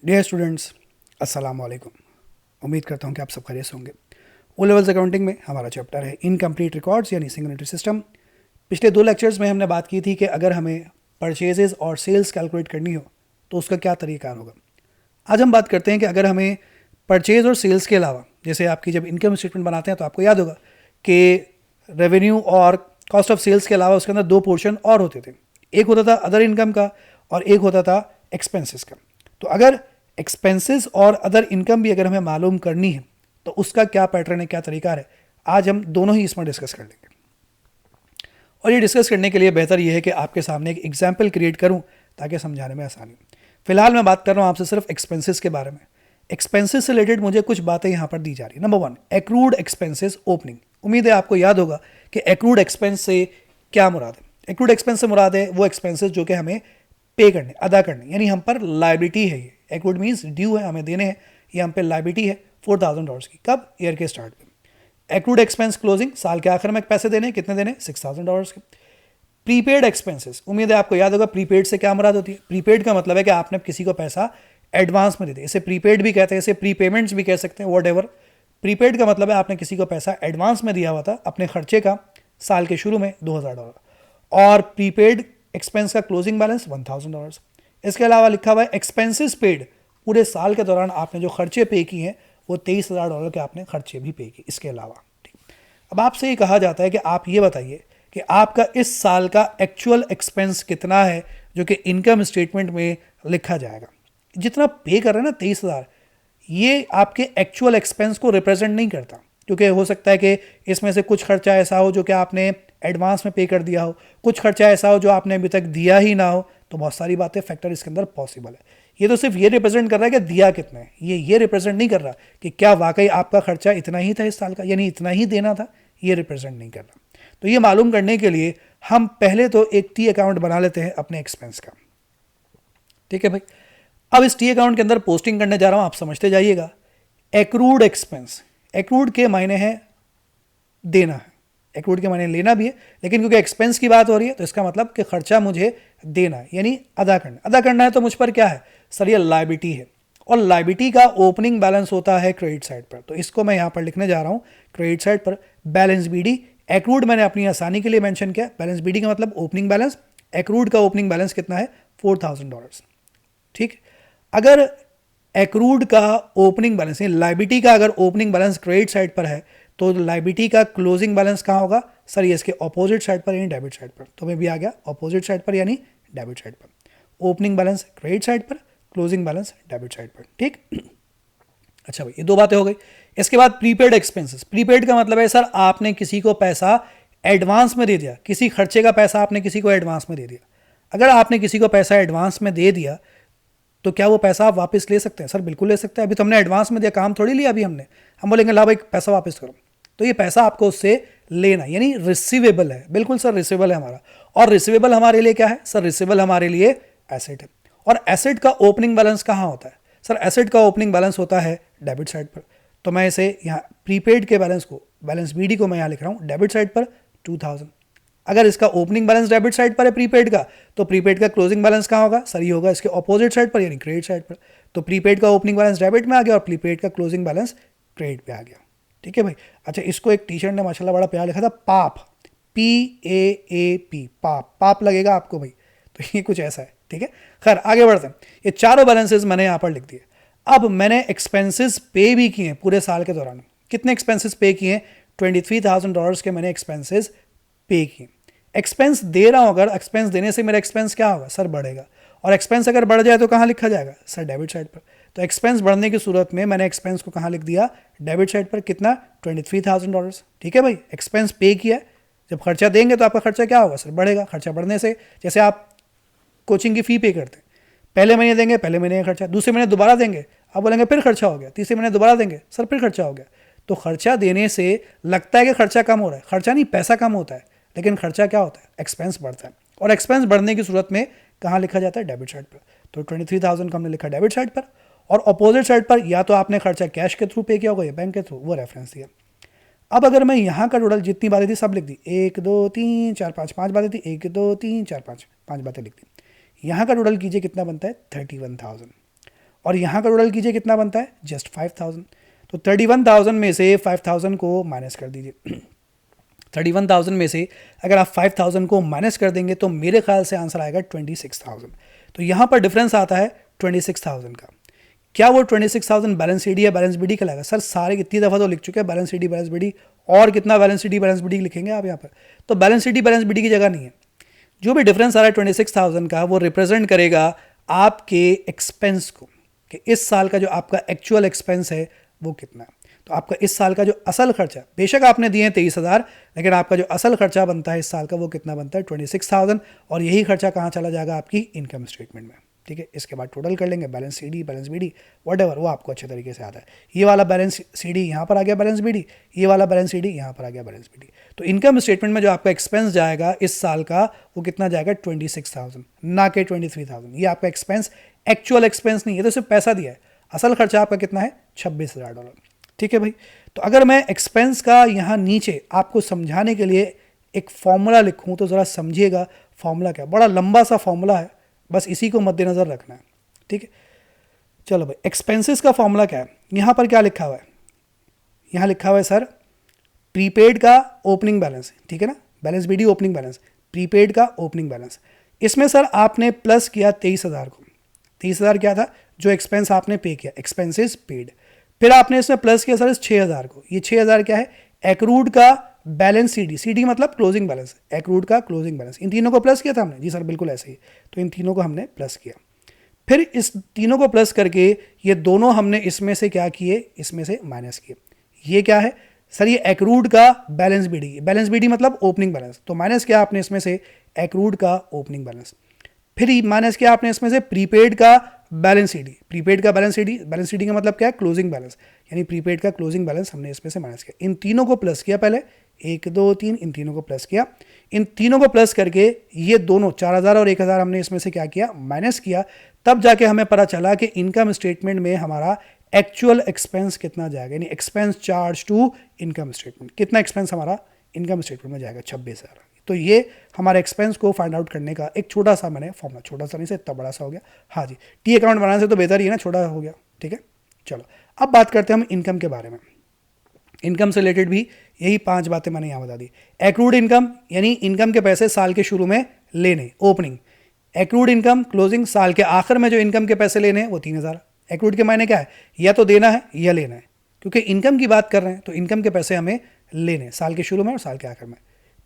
Dear students, अस्सलाम वालेकुम। उम्मीद करता हूँ कि आप सब खैरियत से होंगे। ओ लेवल्स अकाउंटिंग में हमारा चैप्टर है इनकम्प्लीट रिकॉर्ड्स यानी सिंगल एंट्री सिस्टम। पिछले 2 लेक्चर्स में हमने बात की थी कि अगर हमें परचेजेस और सेल्स कैलकुलेट करनी हो तो उसका क्या तरीका होगा। आज हम बात करते हैं कि अगर हमें परचेज और सेल्स के अलावा, जैसे आपकी जब इनकम स्टेटमेंट बनाते हैं तो आपको याद होगा कि रेवेन्यू और कॉस्ट ऑफ सेल्स के अलावा उसके अंदर 2 पोर्शन और होते थे। एक होता था अदर इनकम का और एक होता था एक्सपेंसेस का। तो अगर एक्सपेंसेस और अदर इनकम भी अगर हमें मालूम करनी है तो उसका क्या पैटर्न है, क्या तरीका है, आज हम दोनों ही इसमें डिस्कस कर लेंगे। और ये डिस्कस करने के लिए बेहतर ये है कि आपके सामने एक एग्जाम्पल क्रिएट करूं ताकि समझाने में आसानी हो। फिलहाल मैं बात कर रहा हूं आपसे सिर्फ एक्सपेंसेस के बारे में। एक्सपेंसेस से रिलेटेड मुझे कुछ बातें यहाँ पर दी जा रही है। Number 1, accrued expenses opening. उम्मीद है आपको याद होगा कि एक्रूड एक्सपेंस से क्या मुराद है। एक्रूड एक्सपेंस से मुराद है वो एक्सपेंसेस जो कि हमें पे करने, अदा करने, यानी हम पर लाइबिलिटी है। ये एक्रूड मीन्स ड्यू है, हमें देने हैं। ये हम पे लाइबिलिटी है $4,000 की। कब? ईयर के स्टार्ट में। एक्रूड एक्सपेंस क्लोजिंग, साल के आखिर में पैसे देने, कितने देने? $6,000 के। प्रीपेड एक्सपेंसेस, उम्मीद है आपको याद होगा प्रीपेड से क्या मुराद होती है। प्रीपेड का मतलब है कि आपने किसी को पैसा एडवांस में दे दिया। इसे प्रीपेड भी कहते हैं, इसे प्रीपेमेंट्स भी कह सकते हैं, वॉट एवर। प्रीपेड का मतलब है आपने किसी को पैसा एडवांस में दिया हुआ था अपने खर्चे का साल के शुरू में $2,000। और प्रीपेड एक्सपेंस का क्लोजिंग बैलेंस $1,000। इसके अलावा लिखा हुआ है एक्सपेंसेस पेड, पूरे साल के दौरान आपने जो खर्चे पे किए हैं वो $23,000 के आपने खर्चे भी पे किए इसके अलावा। ठीक, अब आपसे ये कहा जाता है कि आप ये बताइए कि आपका इस साल का एक्चुअल एक्सपेंस कितना है जो कि इनकम स्टेटमेंट में लिखा जाएगा। जितना पे कर रहे हैं ना 23,000, ये आपके एक्चुअल एक्सपेंस को रिप्रेजेंट नहीं करता, क्योंकि हो सकता है कि इसमें से कुछ खर्चा ऐसा हो जो कि आपने एडवांस में पे कर दिया हो, कुछ खर्चा ऐसा हो जो आपने अभी तक दिया ही ना हो। तो बहुत सारी बातें, फैक्टर इसके अंदर पॉसिबल है। ये तो सिर्फ ये रिप्रेजेंट कर रहा है कि दिया कितना है, ये रिप्रेजेंट नहीं कर रहा कि क्या वाकई आपका खर्चा इतना ही था इस साल का, यानी इतना ही देना था। ये रिप्रेजेंट नहीं कर रहा। तो ये मालूम करने के लिए हम पहले तो एक टी अकाउंट बना लेते हैं अपने एक्सपेंस का। ठीक है भाई। अब इस टी अकाउंट के अंदर पोस्टिंग करने जा रहा हूं, आप समझते जाइएगा। एक्रूड एक्सपेंस, एक्रूड के मायने हैं देना है, एक्रूड के मायने लेना भी है, लेकिन क्योंकि एक्सपेंस की बात हो रही है तो इसका मतलब कि खर्चा मुझे देना है, यानी अदा करना। अदा करना है तो मुझ पर क्या है सर? ये लाइबिलिटी है, और लाइबिलिटी का ओपनिंग बैलेंस होता है क्रेडिट साइड पर। तो इसको मैं यहां पर लिखने जा रहा हूं क्रेडिट साइड पर बैलेंस बीडी। एक्रूड मैंने अपनी आसानी के लिए मेंशन किया, बैलेंस बीडी का मतलब ओपनिंग बैलेंस। एक्रूड का ओपनिंग बैलेंस कितना है? $4,000। ठीक। अगर एक्रूड का ओपनिंग बैलेंस, लाइबिलिटी का अगर ओपनिंग बैलेंस क्रेडिट साइड पर है तो लाइबिलिटी का क्लोजिंग बैलेंस कहाँ होगा सर? ये इसके ऑपोजिट साइड पर यानी डेबिट साइड पर। तो मैं भी आ गया ऑपोजिट साइड पर यानी डेबिट साइड पर। ओपनिंग बैलेंस क्रेडिट साइड पर, क्लोजिंग बैलेंस डेबिट साइड पर। ठीक। अच्छा भाई, ये 2 बातें हो गई। इसके बाद प्रीपेड एक्सपेंसेस। प्रीपेड का मतलब है सर आपने किसी को पैसा एडवांस में दे दिया, किसी खर्चे का पैसा आपने किसी को एडवांस में दे दिया। अगर आपने किसी को पैसा एडवांस में दे दिया तो क्या वो पैसा आप वापस ले सकते हैं? सर बिल्कुल ले सकते हैं। अभी तो हमने एडवांस में दिया, काम थोड़ी लिया अभी हमने। हम बोलेंगे ला भाई पैसा वापस करो, तो ये पैसा आपको उससे लेना, यानी रिसीवेबल है। बिल्कुल सर, रिसीवेबल है हमारा। और रिसीवेबल हमारे लिए क्या है सर? रिसीवेबल हमारे लिए एसेट है। और एसेट का ओपनिंग बैलेंस कहाँ होता है सर? एसेट का ओपनिंग बैलेंस होता है डेबिट साइड पर। तो मैं इसे यहाँ प्रीपेड के बैलेंस को, बैलेंस बीडी को मैं यहाँ लिख रहा हूँ डेबिट साइड पर 2,000। अगर इसका ओपनिंग बैलेंस डेबिट साइड पर है प्रीपेड का, तो प्रीपेड का क्लोजिंग बैलेंस कहाँ होगा सर? ये होगा इसके ऑपोजिट साइड पर यानी क्रेडिट साइड पर। तो प्रीपेड का ओपनिंग बैलेंस डेबिट में आ गया और प्रीपेड का क्लोजिंग बैलेंस क्रेडिट पे आ गया। ठीक है भाई। अच्छा, इसको एक टी शर्ट ने माशाल्लाह बड़ा प्यार लिखा था, पाप, PAAP, पाप। पाप लगेगा आपको भाई, तो ये कुछ ऐसा है। ठीक है, खैर आगे बढ़ते हैं। ये चारों बैलेंसेस मैंने यहाँ पर लिख दिए। अब मैंने एक्सपेंसेस पे भी किए पूरे साल के दौरान। कितने एक्सपेंसेस पे किए? $23,000 के मैंने एक्सपेंसेस पे किए। एक्सपेंस दे रहा हूं, अगर एक्सपेंस देने से मेरा एक्सपेंस क्या होगा सर? बढ़ेगा। और एक्सपेंस अगर बढ़ जाए तो कहाँ लिखा जाएगा सर? डेबिट साइड पर। तो एक्सपेंस बढ़ने की सूरत में मैंने एक्सपेंस को कहाँ लिख दिया? डेबिट साइड पर। कितना? $23,000। ठीक है भाई, एक्सपेंस पे किया। जब खर्चा देंगे तो आपका खर्चा क्या होगा सर? बढ़ेगा। खर्चा बढ़ने से, जैसे आप कोचिंग की फ़ी पे करते हैं, पहले महीने देंगे, पहले महीने का खर्चा, दूसरे महीने दोबारा देंगे, आप बोलेंगे फिर खर्चा हो गया, तीसरे महीने दोबारा देंगे, सर फिर खर्चा हो गया। तो खर्चा देने से लगता है कि खर्चा कम हो रहा है, खर्चा नहीं, पैसा कम होता है, लेकिन खर्चा क्या होता है? एक्सपेंस बढ़ता है। और एक्सपेंस बढ़ने की सूरत में कहाँ लिखा जाता है? डेबिट साइड पर। तो 23,000 का हमने लिखा डेबिट साइड पर। और अपोजिट साइड पर या तो आपने खर्चा कैश के थ्रू पे किया होगा या बैंक के थ्रू, वो रेफरेंस दिया। अब अगर मैं यहाँ का टोटल जितनी बातें थी सब लिख दी, 1 2 3 4 5, 5 बातें थी, 1 2 3 4 5, 5 बातें लिख दी। यहाँ का टोटल कीजिए कितना बनता है? 31,000। और यहाँ का टोटल कीजिए कितना बनता है, जस्ट 5000। तो 31,000 में से 5000 को माइनस कर दीजिए। 31,000 में से अगर आप 5000 को माइनस कर देंगे तो मेरे ख्याल से आंसर आएगा 26,000। तो यहाँ पर डिफरेंस आता है 26,000 का। क्या वो 26,000 बैलेंस सी डी या बैलेंस बी डी कहलाएगा? सर सारे कितनी दफ़ा तो लिख चुके हैं balance C D balance B D, और कितना balance C D balance B D लिखेंगे आप यहाँ पर? तो balance C D balance B D की जगह नहीं है। जो भी डिफरेंस आ रहा है 26,000 का, वो रिप्रेजेंट करेगा आपके एक्सपेंस को, कि इस साल का जो आपका एक्चुअल एक्सपेंस है वो कितना है। तो आपका इस साल का जो असल खर्चा, बेशक आपने दिए हैं 23,000, लेकिन आपका जो असल खर्चा बनता है इस साल का वो कितना बनता है, 26,000। और यही खर्चा कहाँ चला जाएगा, आपकी इनकम स्टेटमेंट में। ठीक है, इसके बाद टोटल कर लेंगे, balance C D balance B D वट वो आपको अच्छे तरीके से आता है। ये वाला बैलेंस सी डी यहाँ पर आ गया, बैलेंस बी डी, ये वाला बैलेंस सी डी यहाँ पर आ गया, बैलेंस बी डी। तो इनकम स्टेटमेंट में जो आपका एक्सपेंस जाएगा इस साल का वो कितना जाएगा, 26,000, ना कि 23,000। ये आपका एक्सपेंस एक्चुअल एक्सपेंस नहीं है, तो सिर्फ पैसा दिया है। असल खर्चा आपका कितना है, $26,000। ठीक है भाई। तो अगर मैं एक्सपेंस का यहाँ नीचे आपको समझाने के लिए एक फॉर्मूला लिखूँ तो ज़रा समझिएगा फॉर्मूला क्या, बड़ा लंबा सा फॉर्मूला है, बस इसी को मद्देनज़र रखना है। ठीक है, चलो भाई, एक्सपेंसेस का फॉर्मूला क्या है, यहाँ पर क्या लिखा हुआ है, यहाँ लिखा हुआ है सर प्रीपेड का ओपनिंग बैलेंस, ठीक है ना, balance B D opening balance, prepaid का ओपनिंग बैलेंस। इसमें सर आपने प्लस किया 23,000 को, 23,000 क्या था, जो एक्सपेंस आपने पे किया, एक्सपेंसेस पेड। फिर आपने इसमें प्लस किया सर इस 6,000 को, ये 6,000 क्या है, एक्रूड का balance C D, C D मतलब क्लोजिंग बैलेंस, एक्रूड का क्लोजिंग बैलेंस। इन तीनों को प्लस किया था हमने, जी सर बिल्कुल ऐसे ही। तो इन तीनों को हमने प्लस किया, फिर इस तीनों को प्लस करके ये दोनों हमने इसमें से क्या किए, इसमें से माइनस किए। ये क्या है सर, ये एक्रूड का balance B D, balance B D मतलब ओपनिंग बैलेंस, तो माइनस किया आपने इसमें से एक्रूड का ओपनिंग बैलेंस। फिर माइनस किया आपने इसमें से प्रीपेड का बैलेंस सी डी, प्रीपेड का balance C D, balance C D का मतलब क्या है, क्लोजिंग बैलेंस, यानी प्रीपेड का क्लोजिंग बैलेंस हमने इसमें से माइनस किया। इन तीनों को प्लस किया पहले, 1 2 3, इन तीनों को प्लस किया। इन तीनों को प्लस करके ये दोनों 4,000 और 1,000 हमने इसमें से क्या किया, माइनस किया। तब जाके हमें पता चला कि इनकम स्टेटमेंट में हमारा एक्चुअल एक्सपेंस कितना जाएगा, यानी expense charge to income statement, कितना एक्सपेंस हमारा इनकम स्टेटमेंट में जाएगा, 26,000। तो ये हमारे एक्सपेंस को फाइंड आउट करने का एक छोटा सा मैंने फॉर्मूला, छोटा सा नहीं से इतना बड़ा सा हो गया, हाँ जी, टी अकाउंट बनाने से तो बेहतर ही है ना, छोटा हो गया। ठीक है, चलो अब बात करते हैं हम इनकम के बारे में। इनकम से रिलेटेड भी यही 5 बातें मैंने यहाँ बता दी। एक्रूड इनकम यानी इनकम के पैसे साल के शुरू में लेने, ओपनिंग। एक्रूड इनकम क्लोजिंग, साल के आखिर में जो इनकम के पैसे लेने हैं वो 3,000। एक्रूड के मायने क्या है, या तो देना है या लेना है, क्योंकि इनकम की बात कर रहे हैं तो इनकम के पैसे हमें लेने साल के शुरू में और साल के आखिर में।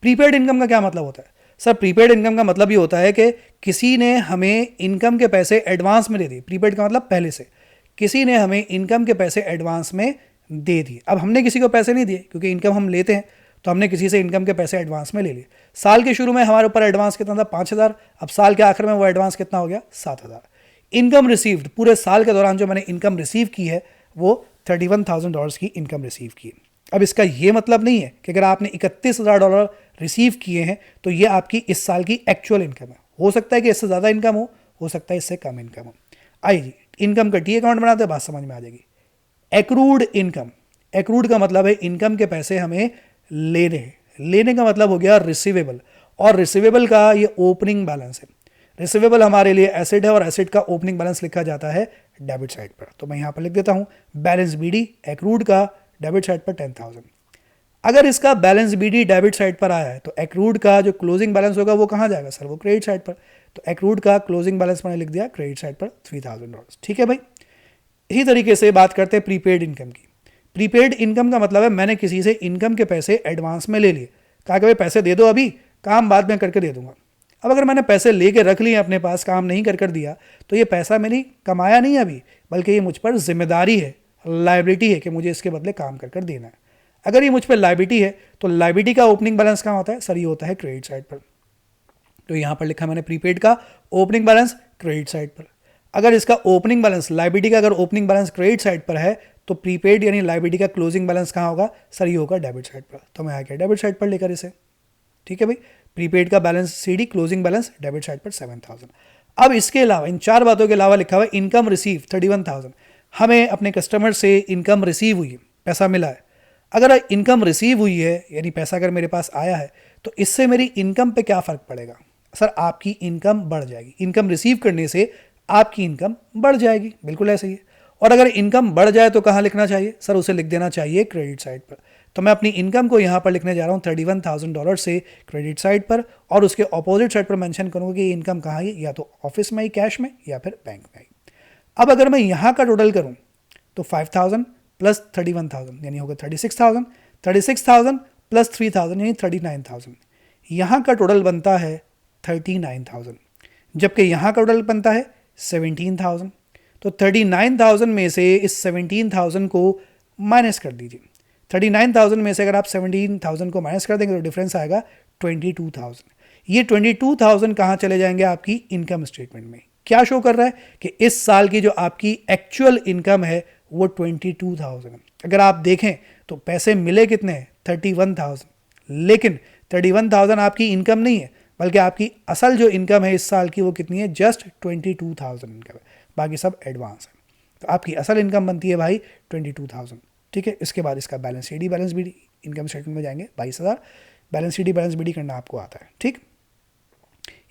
प्रीपेड इनकम का क्या मतलब होता है सर, प्रीपेड इनकम का मतलब ये होता है कि किसी ने हमें इनकम के पैसे एडवांस में दे दिए। प्रीपेड का मतलब पहले से, किसी ने हमें इनकम के पैसे एडवांस में दे दिए। अब हमने किसी को पैसे नहीं दिए क्योंकि इनकम हम लेते हैं, तो हमने किसी से इनकम के पैसे एडवांस में ले लिए। साल के शुरू में हमारे ऊपर एडवांस कितना था, 5,000। अब साल के आखिर में वो एडवांस कितना हो गया, 7,000। इनकम रिसीव्ड, पूरे साल के दौरान जो मैंने इनकम रिसीव की है वो $31,000 की इनकम रिसीव की। अब इसका ये मतलब नहीं है कि अगर आपने $31,000 रिसीव किए हैं तो ये आपकी इस साल की एक्चुअल इनकम है। हो सकता है कि इससे ज़्यादा इनकम हो सकता है इससे कम इनकम हो। आइए जी, इनकम का टी अकाउंट बनाते हैं, बात समझ में आ जाएगी। एक्रूड इनकम, एक्रूड का मतलब है इनकम के पैसे हमें लेने हैं। लेने का मतलब हो गया रिसीवेबल, और रिसीवेबल का ये ओपनिंग बैलेंस है। रिसीवेबल हमारे लिए एसेट है और एसेट का ओपनिंग बैलेंस लिखा जाता है डेबिट साइड पर। तो मैं यहाँ पर लिख देता हूँ बैलेंस बीडी एक्रूड का डेबिट साइड पर 10,000। अगर इसका बैलेंस बीडी डेबिट साइड पर आया है तो एक्रूड का जो क्लोजिंग बैलेंस होगा वो कहाँ जाएगा सर, वो क्रेडिट साइड पर। तो एक्रूड का क्लोजिंग बैलेंस मैंने लिख दिया क्रेडिट साइड पर $3,000। ठीक है भाई। इसी तरीके से बात करते हैं प्रीपेड इनकम की। प्रीपेड इनकम का मतलब है मैंने किसी से इनकम के पैसे एडवांस में ले लिए, कहा कि भाई पैसे दे दो, अभी काम बाद में करके दे दूंगा। अब अगर मैंने पैसे लेके रख लिए अपने पास, काम नहीं कर दिया, तो ये पैसा मैंने कमाया नहीं अभी, बल्कि ये मुझ पर जिम्मेदारी है, लाइबिलिटी है कि मुझे इसके बदले काम कर देना है। अगर ये मुझ पर लाइबिलिटी है तो लाइबिलिटी का ओपनिंग बैलेंस कहाँ होता है सर, ये होता है क्रेडिट साइड पर। तो यहाँ पर लिखा मैंने प्रीपेड का ओपनिंग बैलेंस क्रेडिट साइड पर। अगर इसका ओपनिंग बैलेंस, लाइबिलिटी का अगर ओपनिंग बैलेंस क्रेडिट साइड पर है तो प्रीपेड यानी लाइबिलिटी का क्लोजिंग बैलेंस कहाँ होगा सर, ये होगा डेबिट साइड पर। तो मैं आ गया डेबिट साइड पर लेकर इसे। ठीक है भाई, प्रीपेड का balance CD, closing balance debit side पर 7,000। अब इसके अलावा इन 4 बातों के अलावा लिखा हुआ है इनकम रिसीव 31,000। हमें अपने कस्टमर से इनकम रिसीव हुई है, पैसा मिला है। अगर इनकम रिसीव हुई है यानी पैसा अगर मेरे पास आया है तो इससे मेरी इनकम पे क्या फ़र्क पड़ेगा सर, आपकी इनकम बढ़ जाएगी। इनकम रिसीव करने से आपकी इनकम बढ़ जाएगी, बिल्कुल ऐसे ही है। और अगर इनकम बढ़ जाए तो कहाँ लिखना चाहिए सर? उसे लिख देना चाहिए क्रेडिट साइड पर। तो मैं अपनी इनकम को यहाँ पर लिखने जा रहा हूँ $31,000 से क्रेडिट साइड पर, और उसके ऑपोजिट साइड पर मेंशन करूँगा कि ये इनकम कहाँ है, या तो ऑफिस में ही कैश में या फिर बैंक में ही। अब अगर मैं यहाँ का टोटल करूँ तो 5,000 प्लस 31,000 यानी होगा 36,000, 36,000 प्लस 3,000 यानी 39,000। यहाँ का टोटल बनता है 39,000, जबकि यहाँ का टोटल बनता है 17,000। तो 39,000 में से इस 17,000 को माइनस कर दीजिए। 39,000 में से अगर आप 17,000 को माइनस कर देंगे तो डिफरेंस आएगा 22,000। ये 22,000 कहाँ चले जाएंगे? आपकी इनकम स्टेटमेंट में। क्या शो कर रहा है कि इस साल की जो आपकी एक्चुअल इनकम है वो 22,000 है। अगर आप देखें तो पैसे मिले कितने हैं? 31,000, लेकिन 31,000 आपकी इनकम नहीं है, बल्कि आपकी असल जो इनकम है इस साल की वो कितनी है? जस्ट 22,000 इनकम है, बाकी सब एडवांस है। तो आपकी असल इनकम बनती है भाई 22,000, ठीक है। इसके बाद इसका balance sheet, balance BD, income statement में जाएंगे 22,000, बैलेंस शीट बैलेंस बीडी करना आपको आता है, ठीक।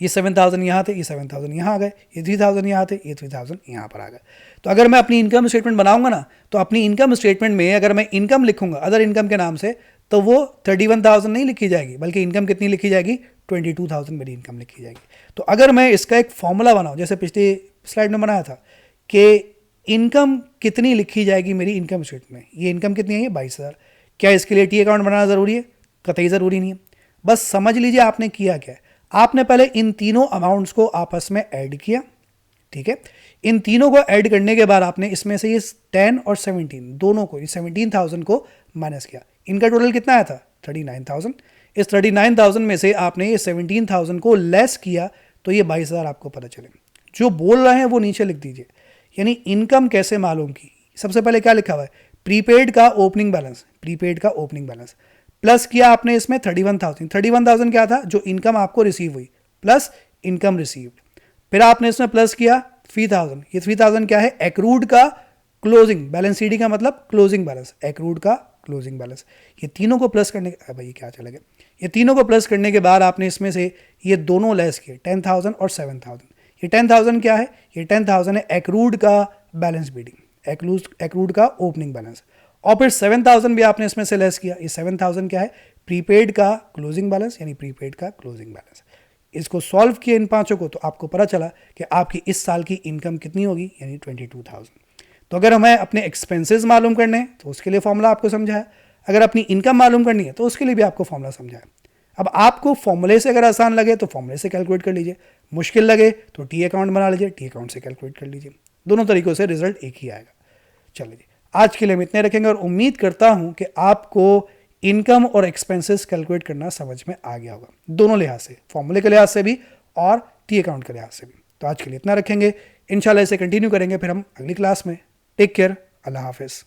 ये 7,000 यहाँ थे, ये 7,000 यहाँ आ गए, ये 3,000 यहाँ थे, ये 3,000 यहाँ पर आ गए। तो अगर मैं अपनी इनकम स्टेटमेंट बनाऊंगा ना, तो अपनी इनकम स्टेटमेंट में अगर मैं इनकम लिखूंगा अदर इनकम के नाम से, तो वो 31,000 नहीं लिखी जाएगी, बल्कि इनकम कितनी लिखी जाएगी? 22,000 मेरी इनकम लिखी जाएगी। तो अगर मैं इसका एक फॉर्मूला बनाऊँ, जैसे पिछली स्लाइड में बनाया था कि इनकम कितनी लिखी जाएगी मेरी इनकम स्टेटमेंट में, ये इनकम कितनी है? 22,000। क्या इसके लिए टी अकाउंट बनाना ज़रूरी है? कतई ज़रूरी नहीं है। बस समझ लीजिए आपने किया क्या है। आपने पहले इन तीनों अमाउंट्स को आपस में ऐड किया, ठीक है। इन तीनों को ऐड करने के बाद आपने इसमें से ये 10 और 17 दोनों को, 17,000 को माइनस किया। इनका टोटल कितना आया था? 39,000। इस 39,000 में से आपने ये 17,000 को लेस किया, तो ये 22,000 आपको पता चले। जो बोल रहे हैं वो नीचे लिख दीजिए। यानी इनकम कैसे मालूम की? सबसे पहले क्या लिखा हुआ है? प्रीपेड का ओपनिंग बैलेंस, प्रीपेड का ओपनिंग बैलेंस प्लस किया आपने इसमें 31,000। 31,000 क्या था? जो इनकम आपको रिसीव हुई प्लस इनकम रिसीव्ड। फिर आपने इसमें प्लस किया 3,000। ये 3,000 क्या है? एक्रूड का क्लोजिंग बैलेंस, सीडी का मतलब क्लोजिंग बैलेंस, एक्रूड का क्लोजिंग बैलेंस। ये तीनों को प्लस करने के, भाई ये क्या चला गया, ये तीनों को प्लस करने के बाद आपने इसमें से ये दोनों लेस किए, 10,000 और 7,000। ये 10,000 क्या है? ये 10,000 है एक्रूड का बैलेंस बीडिंग, एक्रूड का ओपनिंग बैलेंस। और फिर 7,000 भी आपने इसमें से लेस किया। ये 7,000 क्या है? प्रीपेड का क्लोजिंग बैलेंस, यानी प्रीपेड का क्लोजिंग बैलेंस। इसको सॉल्व किया इन पांचों को, तो आपको पता चला कि आपकी इस साल की इनकम कितनी होगी, यानी 22,000। तो अगर हमें अपने एक्सपेंसेस मालूम करने हैं तो उसके लिए फॉर्मूला आपको समझाया, अगर अपनी इनकम मालूम करनी है तो उसके लिए भी आपको फॉर्मूला समझाया। अब आपको फॉर्मूले से अगर आसान लगे तो फॉर्मूले से कैलकुलेट कर लीजिए, मुश्किल लगे तो टी अकाउंट बना लीजिए, टी अकाउंट से कैलकुलेट कर लीजिए। दोनों तरीकों से रिजल्ट एक ही आएगा। चलिए जी, आज के लिए हम इतने रखेंगे और उम्मीद करता हूं कि आपको इनकम और एक्सपेंसेस कैलकुलेट करना समझ में आ गया होगा, दोनों लिहाज से, फॉर्मूले के लिहाज से भी और टी अकाउंट के लिहाज से भी। तो आज के लिए इतना रखेंगे, इंशाल्लाह इसे कंटिन्यू करेंगे फिर हम अगली क्लास में। टेक केयर, अल्लाह हाफिज़।